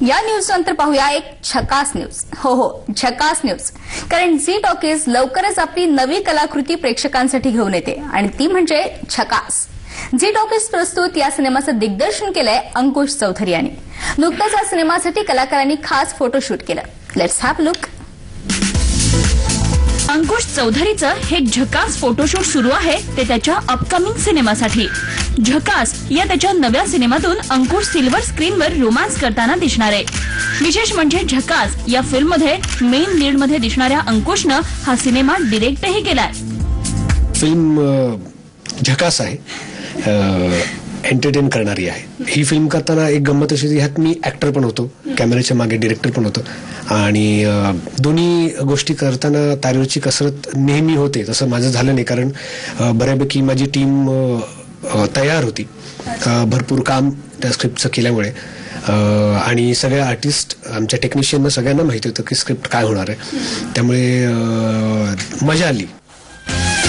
या न्यूज नंतर पाहूया एक झकास न्यूज. हो झकास न्यूज. कारण झी टॉकीज लवकरच आपली नवी कलाकृती प्रेक्षकांसाठी घेऊन येते आणि ती म्हणजे झकास. झी टॉकीज प्रस्तुत या सिनेमाचं दिग्दर्शन केलंय अंकुश चौधरी यांनी. नुकतंच या सिनेमासाठी कलाकारांनी खास फोटोशूट केलं. Let's have look. अंकुश चौधरीचं हे झकास फोटोशूट सुरू आहे ते त्याच्या अपकमिंग सिनेमासाठी. झकास या त्याच्या नव्या सिनेमातून अंकुश सिल्वर स्क्रीनवर रोमांस करताना दिसणार आहे. विशेष म्हणजे झकास या फिल्ममध्ये मेन लीडमध्ये दिसणाऱ्या अंकुशनं हा सिनेमा डिरेक्टही केलाय. फिल्म झकास आहे, एंटरटेन करणारी आहे. ही फिल्म करताना एक गंमत अशी, ह्यात मी ऍक्टर पण होतो, कॅमेऱ्याच्या मागे डिरेक्टर पण होतो आणि दोन्ही गोष्टी करताना तारेवरची कसरत नेहमी होते. तसं माझं झालं नाही, कारण बऱ्यापैकी माझी टीम तयार होती. भरपूर काम त्या स्क्रिप्टचं केल्यामुळे आणि सगळ्या आर्टिस्ट, आमच्या टेक्निशियनना सगळ्यांना माहिती होतं की स्क्रिप्ट काय होणार आहे, त्यामुळे मजा आली.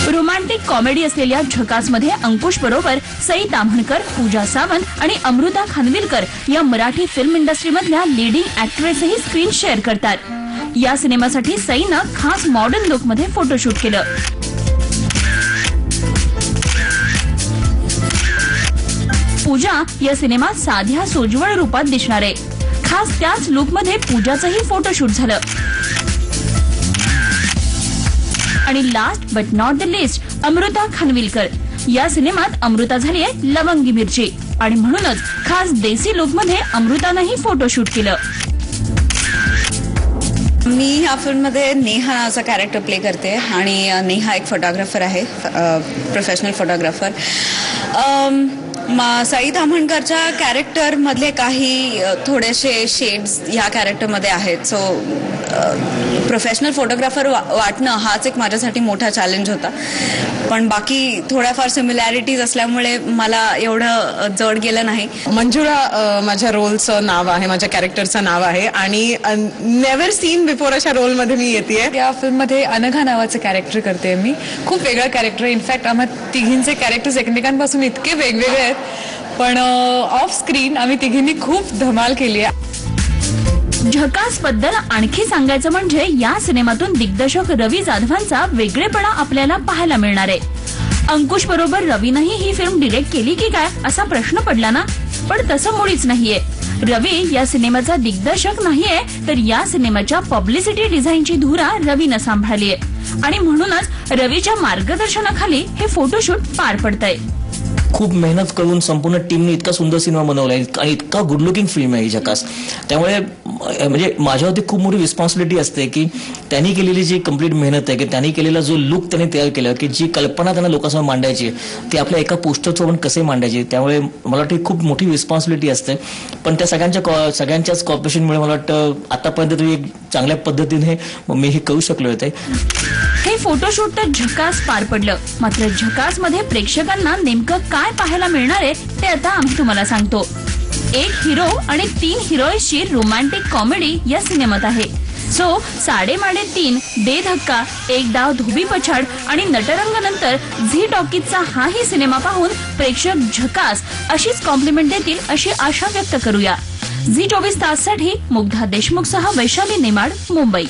रोमॅन्टिक कॉमेडी असलेल्या झकासमध्ये अंकुश बरोबर सई ताम्हणकर, पूजा सावंत आणि अमृता खानविलकर या मराठी फिल्म इंडस्ट्रीमधल्या लीडिंग ऍक्ट्रेसही स्क्रीन शेअर करतात. या सिनेमासाठी सईनं खास मॉडर्न लुकमध्ये फोटोशूट केलं. पूजा या सिनेमात साध्या सोज्वळ रूपात दिसणार आहे. खास त्याच लुकमध्ये पूजाचंही फोटोशूट झालं. आणि last but not the list, Amrita Khanvilkar. या सिनेमात अमृता झाली आहे लवंगी मिरची आणि म्हणूनच खास देसी लुकमध्ये अमृतानंही फोटोशूट केलं. मी ह्या फिल्ममध्ये नेहा नावाचा कॅरेक्टर प्ले करते आणि नेहा एक फोटोग्राफर आहे, प्रोफेशनल फोटोग्राफर. सई ताम्हणकरच्या कॅरेक्टर मधले काही थोडेसे शेड्स ह्या कॅरेक्टरमध्ये आहेत. सो प्रोफेशनल फोटोग्राफर वाटणं हाच एक माझ्यासाठी मोठा चॅलेंज होता. पण बाकी थोड्याफार सिमिलॅरिटीज असल्यामुळे मला एवढं जड गेलं नाही. मंजुळा माझ्या रोलचं नाव आहे, माझ्या कॅरेक्टरचं नाव आहे आणि नेव्हर सीन बिफोर अशा रोलमध्ये मी येते. या फिल्ममध्ये अनघा नावाचं कॅरेक्टर करते मी. खूप वेगळं कॅरेक्टर. इनफॅक्ट आम्हा तिघींचे कॅरेक्टर्स एकमेकांपासून इतके वेगवेगळे आहेत, पण ऑफ स्क्रीन आम्ही तिघींनी खूप धमाल केली आहे. झकास बद्दल आणखी सांगायचं म्हणजे या सिनेमातून दिग्दर्शक रवी जाधवांचा वेगळेपणा आपल्याला पाहायला मिळणार आहे. अंकुश बरोबर रवीनंही ही फिल्म डिरेक्ट केली की काय असा प्रश्न पडला ना, पण तसं मुळीच नाहीये. रवी या सिनेमाचा दिग्दर्शक नाहीये, तर या सिनेमाच्या पब्लिसिटी डिझाईनची धुरा रवीनं सांभाळली आहे आणि म्हणूनच रवीच्या मार्गदर्शनाखाली हे फोटोशूट पार पडतंय. खूप मेहनत करून संपूर्ण टीमने इतका सुंदर सिनेमा बनवलाय आणि इतका गुड लुकिंग फिल्म आहे ही झकास. त्यामुळे म्हणजे माझ्यावरती खूप मोठी रिस्पॉन्सिबिलिटी असते की त्यांनी केलेली जी कम्प्लीट मेहनत आहे, की त्यांनी केलेला जो लुक त्यांनी तयार केला, की जी कल्पना त्यांना लोकांसमोर मांडायची ती आपल्या एका पोस्टरचं पण कसे मांडायचे, त्यामुळे मला वाटतं खूप मोठी रिस्पॉन्सिबिलिटी असते. पण त्या सगळ्यांच्याच कॉर्पोरेशनमुळे मला वाटतं आतापर्यंत तुम्ही एक चांगल्या पद्धतीने मी हे करू शकलो होते. हे फोटोशूट तर झकास पार पडलं. मात्र झकास मध्ये प्रेक्षकांना नेमकं काय पाहायला मिळणार आहे ते आता आम्ही तुम्हाला सांगतो. एक हिरो आणि 3 हिरोईन्सची रोमॅन्टिक कॉमेडी या सिनेमात आहे. सो 3.5 दे धक्का, एक डाव धोबी पछाड आणि नटरंग नंतर झी टॉकीजचा हाही सिनेमा पाहून प्रेक्षक झकास अशीच कॉम्प्लिमेंट देतील अशी आशा व्यक्त करूया. झी 24 ताससाठी मुग्धा देशमुखसह वैशाली नेमाड, मुंबई.